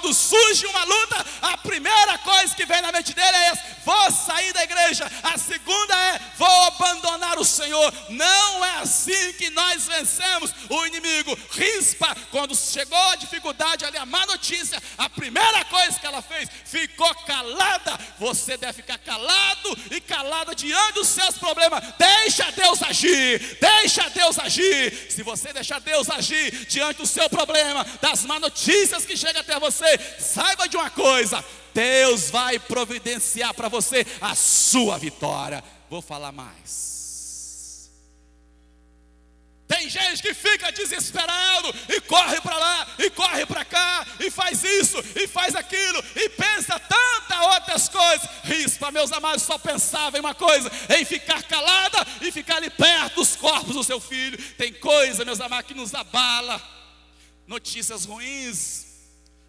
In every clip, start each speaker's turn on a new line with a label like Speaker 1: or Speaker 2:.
Speaker 1: quando surge uma luta, a primeira coisa que vem na mente dele é essa: vou sair da igreja. A segunda é: vou abandonar o Senhor. Não é assim que nós vencemos o inimigo. Rispa, quando chegou a dificuldade ali, a má notícia, a primeira coisa que ela fez, ficou calada. Você deve ficar calado e calada diante dos seus problemas. Deixa Deus agir, deixa Deus agir. Se você deixar Deus agir diante do seu problema, das má notícias que chegam até você, saiba de uma coisa: Deus vai providenciar para você a sua vitória. Vou falar mais. Tem gente que fica desesperado e corre para lá e corre para cá e faz isso e faz aquilo e pensa tantas outras coisas. Rispa, meus amados, só pensava em uma coisa: em ficar calada e ficar ali perto dos corpos do seu filho. Tem coisa, meus amados, que nos abala. Notícias ruins.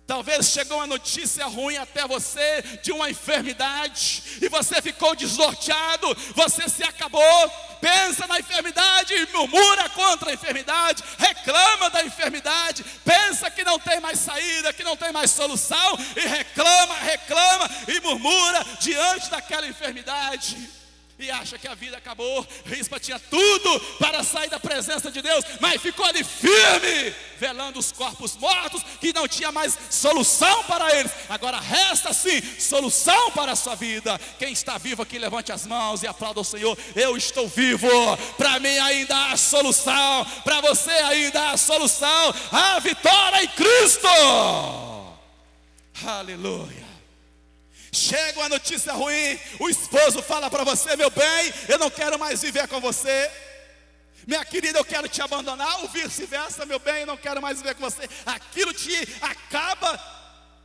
Speaker 1: Talvez chegou uma notícia ruim até você de uma enfermidade e você ficou desnorteado, você se acabou. Pensa na enfermidade e murmura contra a enfermidade, reclama da enfermidade, pensa que não tem mais saída, que não tem mais solução, e reclama e murmura diante daquela enfermidade. E acha que a vida acabou. Rispa tinha tudo para sair da presença de Deus, mas ficou ali firme, velando os corpos mortos, que não tinha mais solução para eles. Agora resta sim solução para a sua vida. Quem está vivo aqui, levante as mãos e aplauda o Senhor. Eu estou vivo, para mim ainda há solução, para você ainda há solução. A vitória em Cristo. Aleluia. Chega uma notícia ruim, o esposo fala para você: meu bem, eu não quero mais viver com você. Minha querida, eu quero te abandonar. Ou vice-versa: meu bem, eu não quero mais viver com você. Aquilo te acaba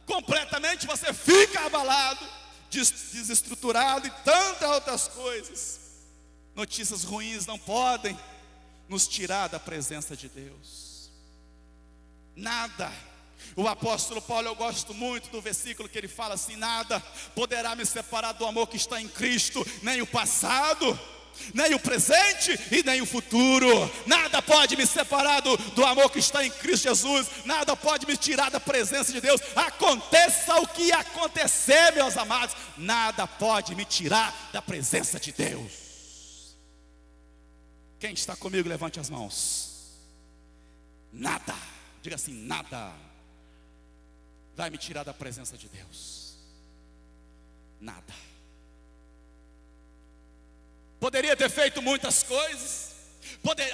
Speaker 1: completamente, você fica abalado, desestruturado e tantas outras coisas. Notícias ruins não podem nos tirar da presença de Deus. Nada. O apóstolo Paulo, eu gosto muito do versículo que ele fala assim: nada poderá me separar do amor que está em Cristo, nem o passado, nem o presente e nem o futuro. Nada pode me separar do amor que está em Cristo Jesus. Nada pode me tirar da presença de Deus. Aconteça o que acontecer, meus amados, nada pode me tirar da presença de Deus. Quem está comigo, levante as mãos. Nada, diga assim: nada vai me tirar da presença de Deus. Nada. Poderia ter feito muitas coisas.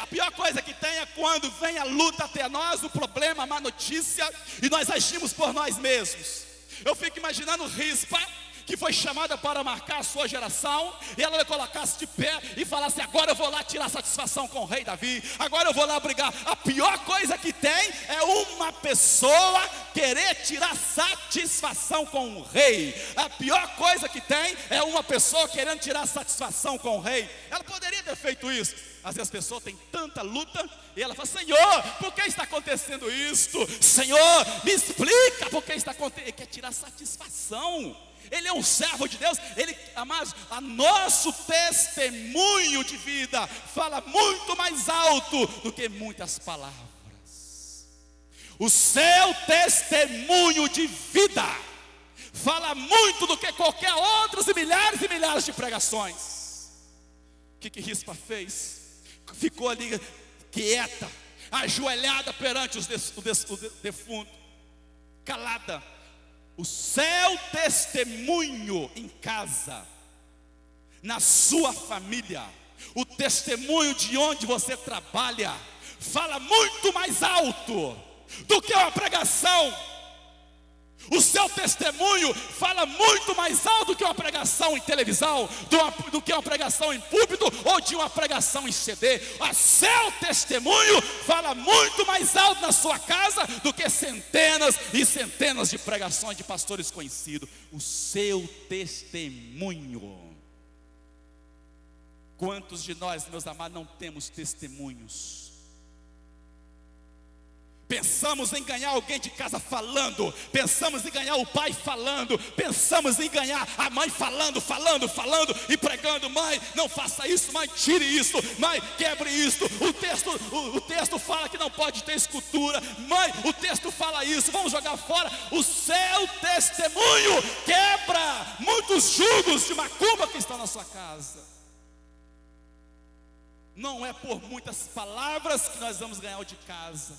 Speaker 1: A pior coisa que tem é quando vem a luta até nós, o problema, a má notícia, e nós agimos por nós mesmos. Eu fico imaginando Rispa, que foi chamada para marcar a sua geração, e ela colocasse de pé e falasse: agora eu vou lá tirar satisfação com o rei Davi, agora eu vou lá brigar. A pior coisa que tem é uma pessoa querer tirar satisfação com o rei. A pior coisa que tem é uma pessoa querendo tirar satisfação com o rei. Ela poderia ter feito isso. Às vezes a pessoa tem tanta luta e ela fala: Senhor, por que está acontecendo isto? Senhor, me explica por que está acontecendo. Ele quer tirar satisfação. Ele é um servo de Deus. Amados, a nosso testemunho de vida fala muito mais alto do que muitas palavras. O seu testemunho de vida fala muito do que qualquer outros e milhares de pregações. O que Rispa fez? Ficou ali quieta, ajoelhada perante o defunto, calada. O seu testemunho em casa, na sua família, o testemunho de onde você trabalha, fala muito mais alto do que uma pregação. O seu testemunho fala muito mais alto do que uma pregação em televisão, do que uma pregação em púlpito ou de uma pregação em CD. O seu testemunho fala muito mais alto na sua casa do que centenas e centenas de pregações de pastores conhecidos. O seu testemunho. Quantos de nós, meus amados, não temos testemunhos? Pensamos em ganhar alguém de casa falando, pensamos em ganhar o pai falando, pensamos em ganhar a mãe falando e pregando: mãe, não faça isso, mãe, tire isso, mãe, quebre isso. O texto fala que não pode ter escultura, mãe, o texto fala isso, vamos jogar fora. O seu testemunho quebra muitos jugos de macumba que estão na sua casa. Não é por muitas palavras que nós vamos ganhar o de casa,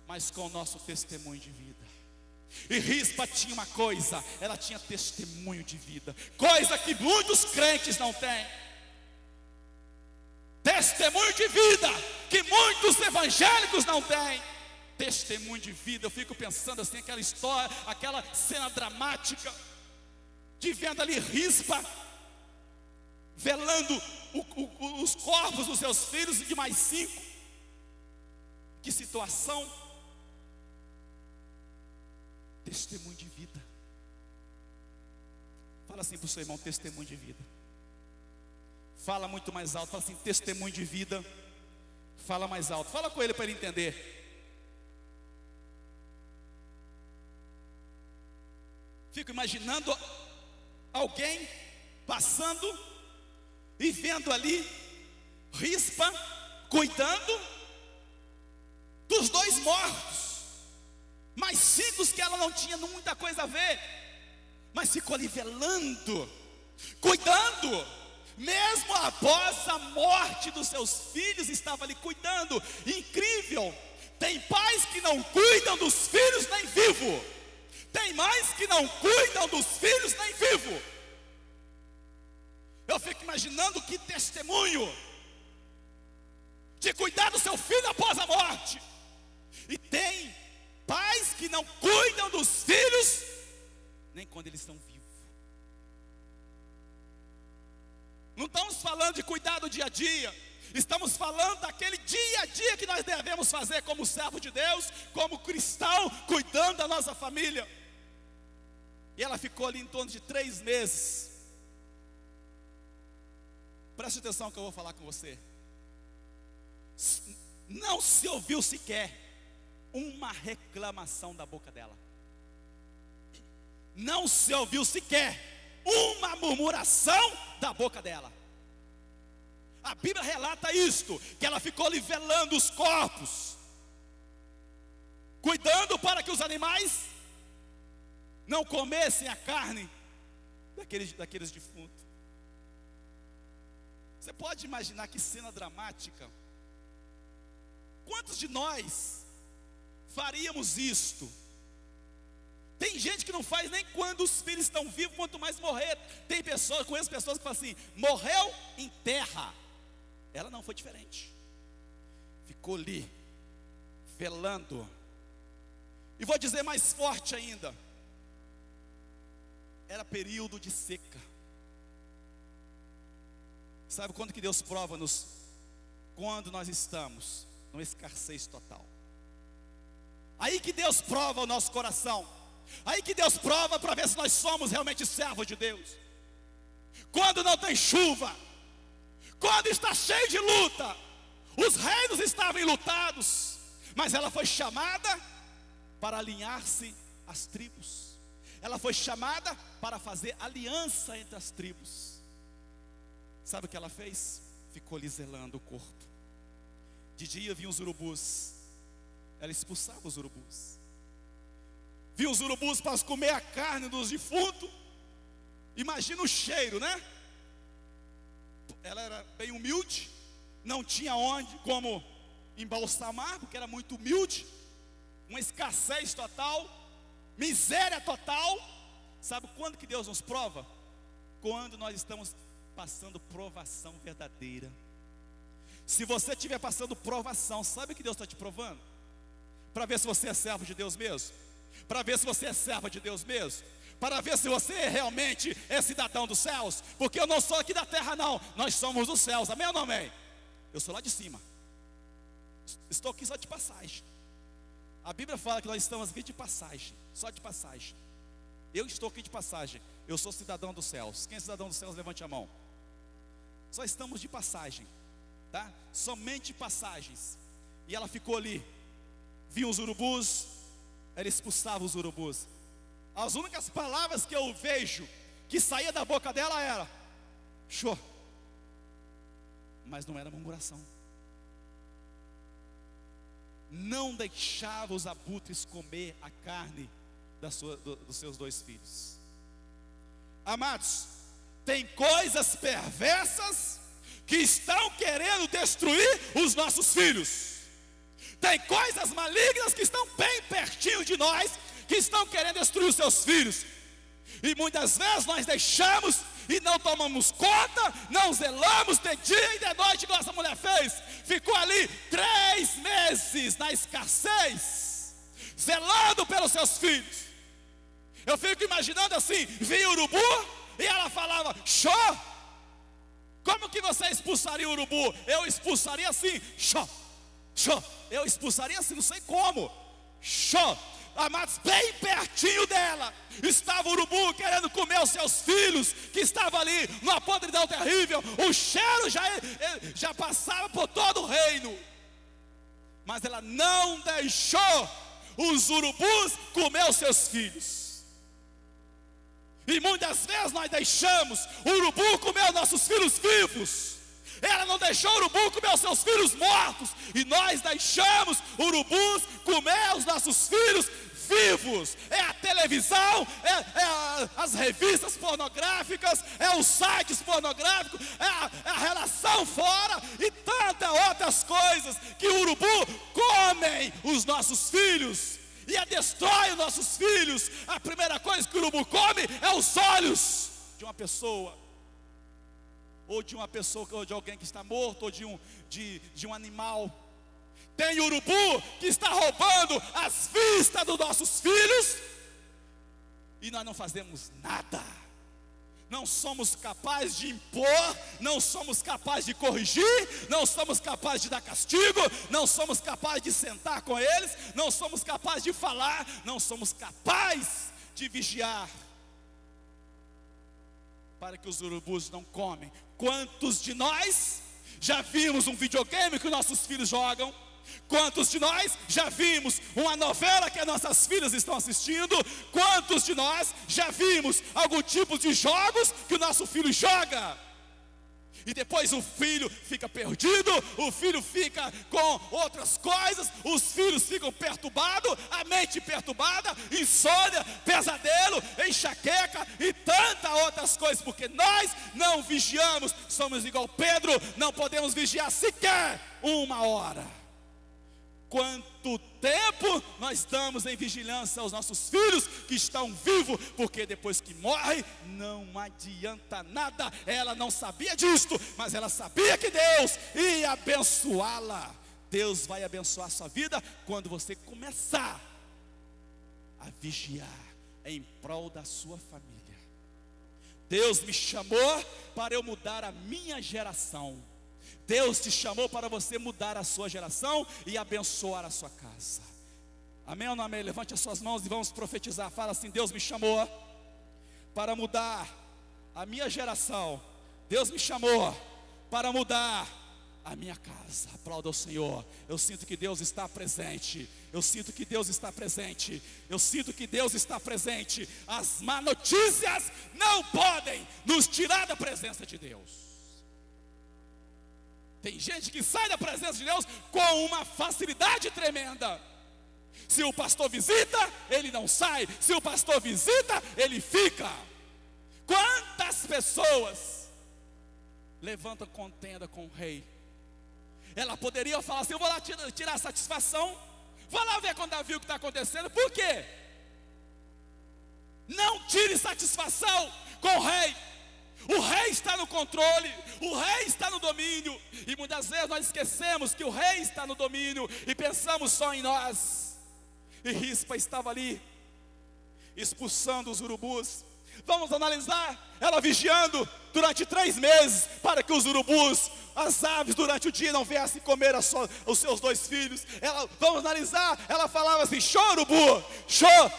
Speaker 1: mas com o nosso testemunho de vida. E Rispa tinha uma coisa, ela tinha testemunho de vida, coisa que muitos crentes não têm. Testemunho de vida, que muitos evangélicos não têm. Testemunho de vida. Eu fico pensando assim, aquela história, aquela cena dramática, de vendo ali Rispa velando os corpos dos seus filhos e de mais 5. Que situação. Testemunho de vida. Fala assim para o seu irmão: testemunho de vida. Fala muito mais alto. Fala assim: testemunho de vida. Fala mais alto. Fala com ele para ele entender. Fico imaginando alguém passando e vendo ali Rispa cuidando dos 2 mortos, mais 5 que ela não tinha muita coisa a ver, mas ficou ali velando, cuidando, mesmo após a morte dos seus filhos, estava ali cuidando. Incrível. Tem pais que não cuidam dos filhos nem vivo, tem mães que não cuidam dos filhos nem vivo. Eu fico imaginando que testemunho de cuidar do seu filho após a morte. E tem pais que não cuidam dos filhos nem quando eles estão vivos. Não estamos falando de cuidar do dia a dia, estamos falando daquele dia a dia que nós devemos fazer como servo de Deus, como cristão, cuidando da nossa família. E ela ficou ali em torno de 3 meses. Preste atenção que eu vou falar com você. Não se ouviu sequer uma reclamação da boca dela. Não se ouviu sequer uma murmuração da boca dela. A Bíblia relata isto, que ela ficou ali velando os corpos, cuidando para que os animais não comessem a carne daqueles defuntos. Você pode imaginar que cena dramática. Quantos de nós faríamos isto? Tem gente que não faz nem quando os filhos estão vivos, quanto mais morrer. Tem pessoas, conheço pessoas que falam assim: morreu, enterra. Ela não foi diferente. Ficou ali, velando. E vou dizer mais forte ainda: era período de seca. Sabe quando que Deus prova-nos? Quando nós estamos numa escassez total. Aí que Deus prova o nosso coração. Aí que Deus prova para ver se nós somos realmente servos de Deus. Quando não tem chuva, quando está cheio de luta. Os reinos estavam enlutados, mas ela foi chamada para alinhar-se às tribos. Ela foi chamada para fazer aliança entre as tribos. Sabe o que ela fez? Ficou lhe zelando o corpo. De dia vinham os urubus, ela expulsava os urubus. Viu os urubus para comer a carne dos defuntos. Imagina o cheiro, né? Ela era bem humilde, não tinha como embalsamar, porque era muito humilde. Uma escassez total, miséria total. Sabe quando que Deus nos prova? Quando nós estamos passando provação verdadeira. Se você estiver passando provação, sabe o que Deus está te provando? Para ver se você é servo de Deus mesmo, para ver se você é serva de Deus mesmo, para ver se você realmente é cidadão dos céus. Porque eu não sou aqui da terra não, nós somos dos céus, amém ou não amém? Eu sou lá de cima, estou aqui só de passagem. A Bíblia fala que nós estamos aqui de passagem, só de passagem. Eu estou aqui de passagem, eu sou cidadão dos céus. Quem é cidadão dos céus, levante a mão. Só estamos de passagem, tá? Somente passagens. E ela ficou ali, vinham os urubus, ela expulsava os urubus. As únicas palavras que eu vejo que saía da boca dela era show, mas não era murmuração. Não deixava os abutres comer a carne dos seus 2 filhos. Amados, tem coisas perversas que estão querendo destruir os nossos filhos. Tem coisas malignas que estão bem pertinho de nós, que estão querendo destruir os seus filhos. E muitas vezes nós deixamos e não tomamos conta, não zelamos de dia e de noite, igual essa mulher fez. Ficou ali 3 meses na escassez, zelando pelos seus filhos. Eu fico imaginando assim, vinha o urubu e ela falava, show. Como que você expulsaria o urubu? Eu expulsaria assim, show, show. Eu expulsaria assim, não sei como, show. Amados, bem pertinho dela estava o urubu querendo comer os seus filhos, que estava ali numa podridão terrível. O cheiro já passava por todo o reino, mas ela não deixou os urubus comer os seus filhos. E muitas vezes nós deixamos o urubu comer os nossos filhos vivos. Ela não deixou o urubu comer os seus filhos mortos, e nós deixamos urubus comer os nossos filhos vivos. É a televisão, as revistas pornográficas, é os sites pornográficos, é a relação fora e tantas outras coisas que o urubu comem os nosos filhos e destrói os nossos filhos. A primeira coisa que o urubu come é os olhos de uma pessoa, ou de alguém que está morto, ou de um animal. Tem urubu que está roubando as vistas dos nossos filhos, e nós não fazemos nada. Não somos capazes de impor, não somos capazes de corrigir, não somos capazes de dar castigo, não somos capazes de sentar com eles, não somos capazes de falar, não somos capazes de vigiar para que os urubus não comem. Quantos de nós já vimos um videogame que nossos filhos jogam? Quantos de nós já vimos uma novela que as nossas filhas estão assistindo? Quantos de nós já vimos algum tipo de jogos que o nosso filho joga? E depois o filho fica perdido, o filho fica com outras coisas, os filhos ficam perturbados, a mente perturbada, insônia, pesadelo, enxaqueca e tantas outras coisas, porque nós não vigiamos. Somos igual Pedro, não podemos vigiar sequer 1 hora. Quanto tempo nós damos em vigilância aos nossos filhos que estão vivos, porque depois que morre não adianta nada. Ela não sabia disto, mas ela sabia que Deus ia abençoá-la. Deus vai abençoar a sua vida quando você começar a vigiar em prol da sua família. Deus me chamou para eu mudar a minha geração. Deus te chamou para você mudar a sua geração e abençoar a sua casa. Amém ou não amém? Levante as suas mãos e vamos profetizar. Fala assim: Deus me chamou para mudar a minha geração. Deus me chamou para mudar a minha casa. Aplauda o Senhor. Eu sinto que Deus está presente. Eu sinto que Deus está presente. Eu sinto que Deus está presente. As má notícias não podem nos tirar da presença de Deus. Tem gente que sai da presença de Deus com uma facilidade tremenda. Se o pastor visita, ele não sai. Se o pastor visita, ele fica. Quantas pessoas levantam contenda com o rei? Ela poderia falar assim: eu vou lá tirar satisfação, vou lá ver com Davi o que está acontecendo. Por quê? Não tire satisfação com o rei. O rei está no controle, o rei está no domínio. E muitas vezes nós esquecemos que o rei está no domínio e pensamos só em nós. E Rispa estava ali expulsando os urubus. Vamos analisar ela vigiando durante 3 meses para que os urubus, as aves, durante o dia não viessem comer os seus 2 filhos. Vamos analisar, ela falava assim: show urubu, show.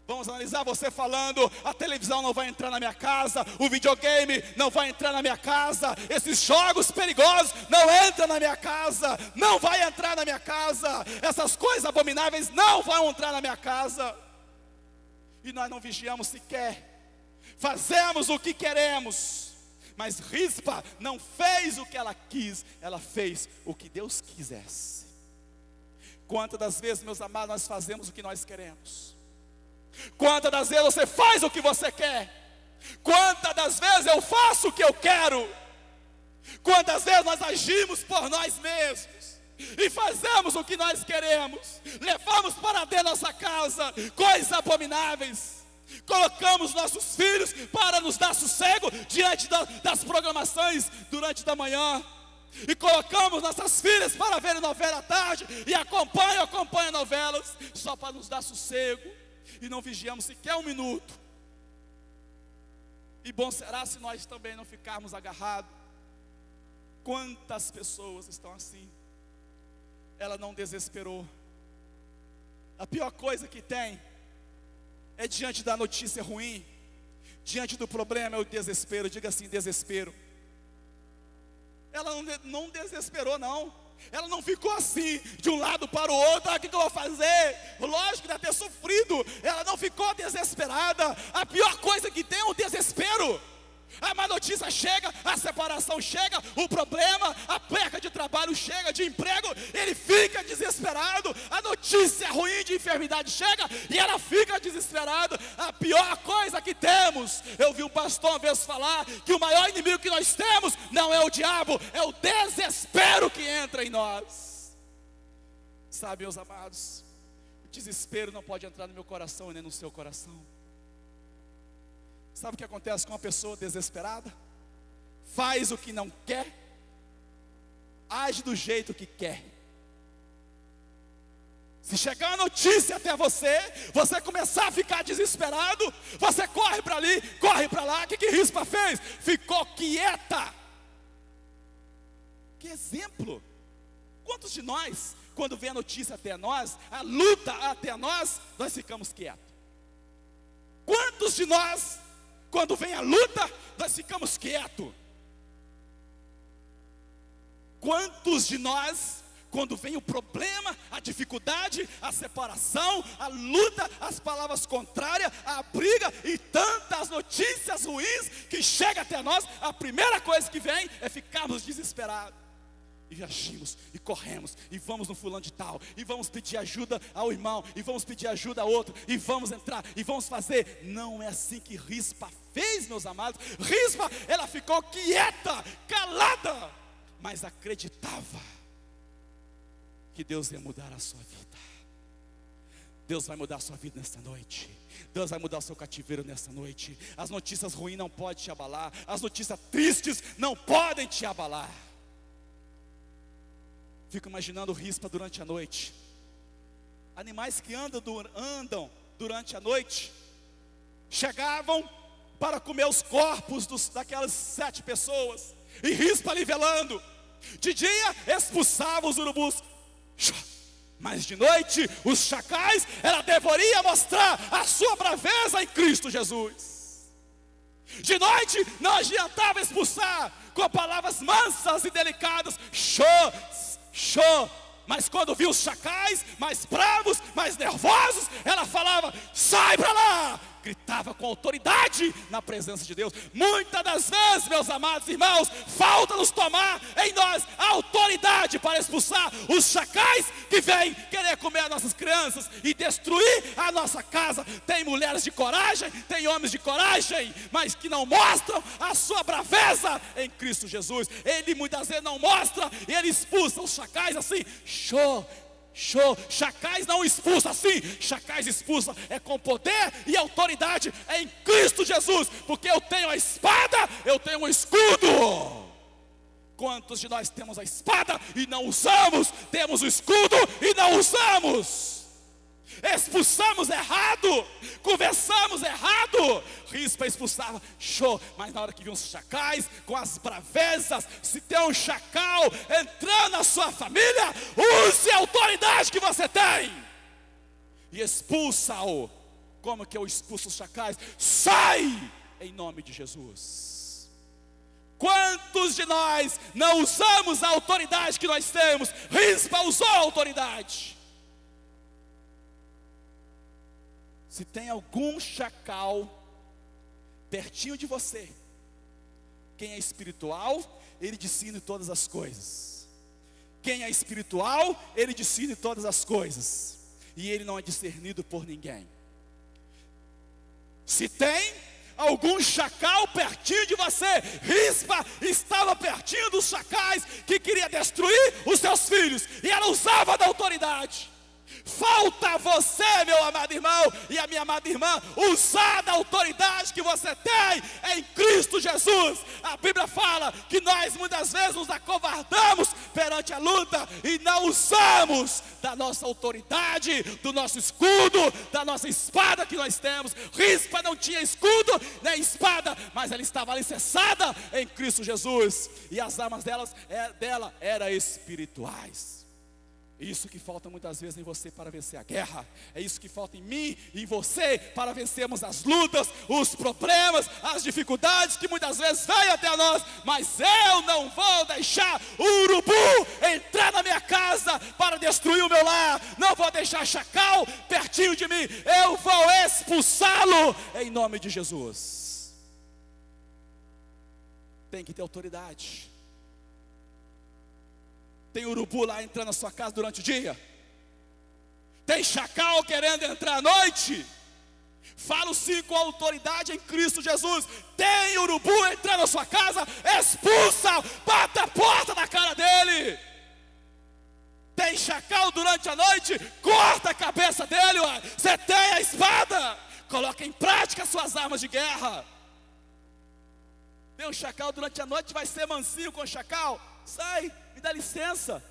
Speaker 1: Vamos analisar você falando: a televisão não vai entrar na minha casa, o videogame não vai entrar na minha casa, esses jogos perigosos não entram na minha casa, não vai entrar na minha casa, essas coisas abomináveis não vão entrar na minha casa. E nós não vigiamos sequer, fazemos o que queremos. Mas Rispa não fez o que ela quis, ela fez o que Deus quisesse. Quantas das vezes, meus amados, nós fazemos o que nós queremos? Quantas das vezes você faz o que você quer? Quantas das vezes eu faço o que eu quero? Quantas vezes nós agimos por nós mesmos e fazemos o que nós queremos? Levamos para dentro da nossa casa coisas abomináveis. Colocamos nossos filhos para nos dar sossego diante das programações durante da manhã. E colocamos nossas filhas para verem novela à tarde e acompanham novelas só para nos dar sossego. E não vigiamos sequer um minuto. E bom será se nós também não ficarmos agarrados. Quantas pessoas estão assim? Ela não desesperou. A pior coisa que tem é diante da notícia ruim, diante do problema, é o desespero. Diga assim: desespero. Ela não desesperou, não. Ela não ficou assim, de um lado para o outro: o que eu vou fazer? Lógico que deve ter sofrido. Ela não ficou desesperada. A pior coisa que tem é o desespero. A má notícia chega, a separação chega, o problema, a perca de trabalho chega, de emprego, ele fica desesperado. A notícia ruim de enfermidade chega e ela fica desesperada. A pior coisa que temos, eu vi um pastor uma vez falar que o maior inimigo que nós temos não é o diabo, é o desespero que entra em nós. Sabe, meus amados, o desespero não pode entrar no meu coração e nem no seu coração. Sabe o que acontece com uma pessoa desesperada? Faz o que não quer, age do jeito que quer. Se chegar a notícia até você, você começar a ficar desesperado, você corre para ali, corre para lá. O que Rispa fez? Ficou quieta. Que exemplo! Quantos de nós, quando vem a notícia até nós, a luta até nós ficamos quietos? Quantos de nós, quando vem a luta, nós ficamos quietos? Quantos de nós, quando vem o problema, a dificuldade, a separação, a luta, as palavras contrárias, a briga e tantas notícias ruins que chegam até nós, a primeira coisa que vem é ficarmos desesperados? E agimos, e corremos, e vamos no fulano de tal, e vamos pedir ajuda ao irmão, e vamos pedir ajuda a outro, e vamos entrar, e vamos fazer. Não é assim que Rispa fez, meus amados. Rispa, ela ficou quieta, calada, mas acreditava que Deus ia mudar a sua vida. Deus vai mudar a sua vida nesta noite. Deus vai mudar o seu cativeiro nesta noite. As notícias ruins não podem te abalar, as notícias tristes não podem te abalar. Fico imaginando Rispa durante a noite. Animais que andam durante a noite chegavam para comer os corpos daquelas 7 pessoas. E Rispa ali velando. De dia expulsava os urubus, mas de noite os chacais, ela deveria mostrar a sua braveza em Cristo Jesus. De noite não adiantava expulsar com palavras mansas e delicadas, mas quando viu os chacais mais bravos, mais nervosos, ela falava: sai para lá! Gritava com autoridade na presença de Deus. Muitas das vezes, meus amados irmãos, falta-nos tomar em nós a autoridade para expulsar os chacais que vêm querer comer as nossas crianças e destruir a nossa casa. Tem mulheres de coragem, tem homens de coragem, mas que não mostram a sua braveza em Cristo Jesus. Ele muitas vezes não mostra e ele expulsa os chacais assim, chacais não expulsa assim, chacais expulsa é com poder e autoridade em Cristo Jesus, porque eu tenho a espada, eu tenho um escudo. Quantos de nós temos a espada e não usamos? Temos o escudo e não usamos. Expulsamos errado, conversamos errado. Rispa expulsava, mas na hora que viam os chacais com as bravezas, se tem um chacal entrando na sua família, use a autoridade que você tem e expulsa-o como que eu expulso os chacais? Sai! Em nome de Jesus. Quantos de nós não usamos a autoridade que nós temos? Rispa usou a autoridade. Se tem algum chacal pertinho de você, quem é espiritual, ele discerne todas as coisas. Quem é espiritual, ele discerne todas as coisas. E ele não é discernido por ninguém. Se tem algum chacal pertinho de você, Rispa estava pertinho dos chacais que queria destruir os seus filhos, e ela usava da autoridade. Falta você, meu amado irmão e a minha amada irmã, usar da autoridade que você tem em Cristo Jesus. A Bíblia fala que nós muitas vezes nos acovardamos perante a luta e não usamos da nossa autoridade, do nosso escudo, da nossa espada que nós temos. Rispa não tinha escudo nem espada, mas ela estava alicerçada em Cristo Jesus, e as armas dela eram espirituais. Isso que falta muitas vezes em você para vencer a guerra. É isso que falta em mim e em você para vencermos as lutas, os problemas, as dificuldades que muitas vezes vêm até nós. Mas eu não vou deixar o urubu entrar na minha casa para destruir o meu lar. Não vou deixar chacal pertinho de mim. Eu vou expulsá-lo em nome de Jesus. Tem que ter autoridade. Tem urubu lá entrando na sua casa durante o dia? Tem chacal querendo entrar à noite? Falo sim com autoridade em Cristo Jesus. Tem urubu entrando na sua casa? Expulsa, bata a porta na cara dele. Tem chacal durante a noite? Corta a cabeça dele. Você tem a espada, coloca em prática as suas armas de guerra. Tem um chacal durante a noite, vai ser mansinho com o chacal? Sai, me dá licença.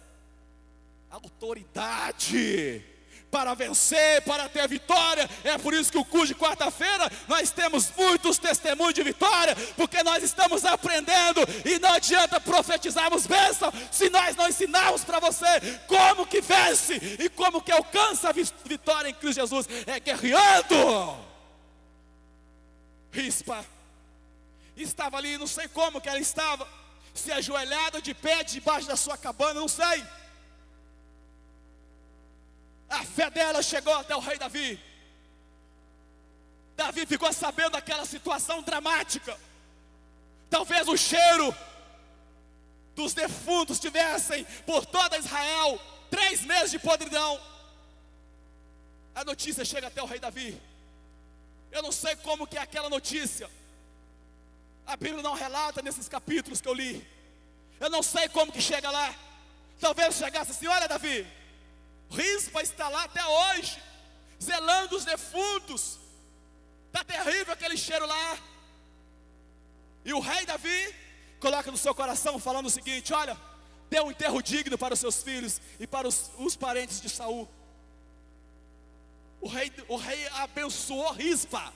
Speaker 1: Autoridade para vencer, para ter vitória. É por isso que o culto de quarta-feira nós temos muitos testemunhos de vitória, porque nós estamos aprendendo. E não adianta profetizarmos bênção se nós não ensinarmos para você como que vence e como que alcança a vitória em Cristo Jesus. É guerreando. Rispa estava ali, não sei como que ela estava, se ajoelhada, de pé, debaixo da sua cabana, não sei. A fé dela chegou até o rei Davi. Davi ficou sabendo daquela situação dramática. Talvez o cheiro dos defuntos tivessem por toda Israel 3 meses de podridão. A notícia chega até o rei Davi. Eu não sei como que é aquela notícia. A Bíblia não relata nesses capítulos que eu li. Eu não sei como que chega lá. Talvez chegasse assim: olha, Davi, Rispa está lá até hoje, zelando os defuntos. Está terrível aquele cheiro lá. E o rei Davi coloca no seu coração falando o seguinte: olha, dê um enterro digno para os seus filhos e para os parentes de Saul. O rei abençoou Rispa.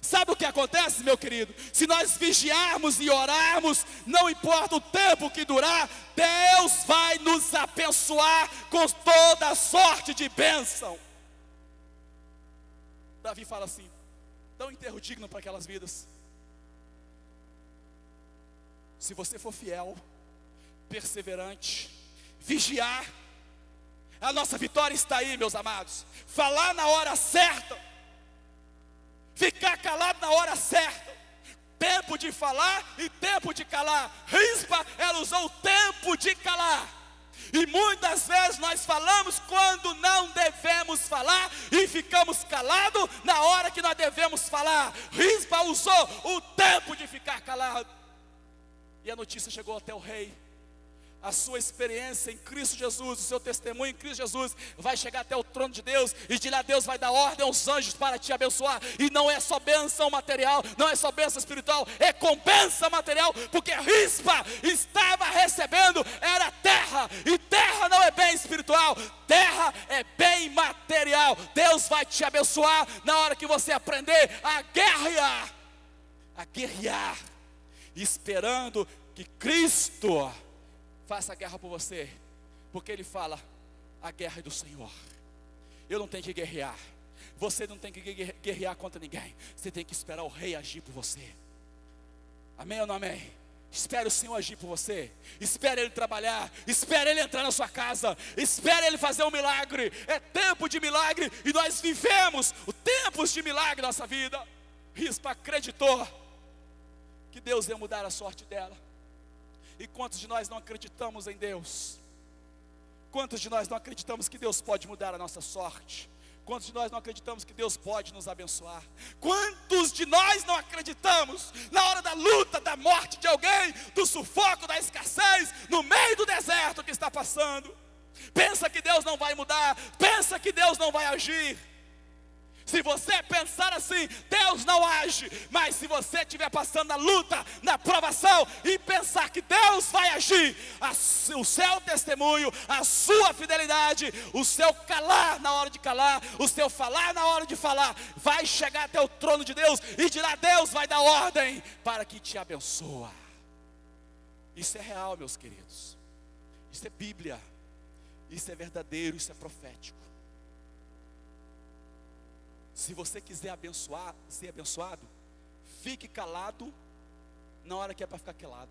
Speaker 1: Sabe o que acontece, meu querido? Se nós vigiarmos e orarmos, não importa o tempo que durar, Deus vai nos abençoar com toda sorte de bênção. Davi fala assim: dá um enterro digno para aquelas vidas. Se você for fiel, perseverante, vigiar, a nossa vitória está aí, meus amados. Falar na hora certa, ficar calado na hora certa. Tempo de falar e tempo de calar. Rispa, ela usou o tempo de calar. E muitas vezes nós falamos quando não devemos falar e ficamos calados na hora que nós devemos falar. Rispa usou o tempo de ficar calado. E a notícia chegou até o rei. A sua experiência em Cristo Jesus, o seu testemunho em Cristo Jesus vai chegar até o trono de Deus, e de lá Deus vai dar ordem aos anjos para te abençoar. E não é só bênção material, não é só bênção espiritual, é compensa material, porque Rispa estava recebendo, era terra, e terra não é bem espiritual, terra é bem material. Deus vai te abençoar na hora que você aprender a guerrear, esperando que Cristo faça a guerra por você, porque Ele fala: a guerra é do Senhor. Eu não tenho que guerrear. Você não tem que guerrear contra ninguém. Você tem que esperar o rei agir por você. Amém ou não amém? Espere o Senhor agir por você. Espere Ele trabalhar. Espere Ele entrar na sua casa. Espere Ele fazer um milagre. É tempo de milagre. E nós vivemos o tempos de milagre na nossa vida. Rispa acreditou que Deus ia mudar a sorte dela. E quantos de nós não acreditamos em Deus? Quantos de nós não acreditamos que Deus pode mudar a nossa sorte? Quantos de nós não acreditamos que Deus pode nos abençoar? Quantos de nós não acreditamos na hora da luta, da morte de alguém, do sufoco, da escassez, no meio do deserto que está passando? Pensa que Deus não vai mudar, pensa que Deus não vai agir. Se você pensar assim, Deus não age. Mas se você estiver passando na luta, na provação, e pensar que Deus vai agir, o seu testemunho, a sua fidelidade, o seu calar na hora de calar, o seu falar na hora de falar, vai chegar até o trono de Deus, e de lá Deus vai dar ordem para que te abençoe. Isso é real, meus queridos. Isso é Bíblia. Isso é verdadeiro, isso é profético. Se você quiser ser abençoado, fique calado na hora que é para ficar calado.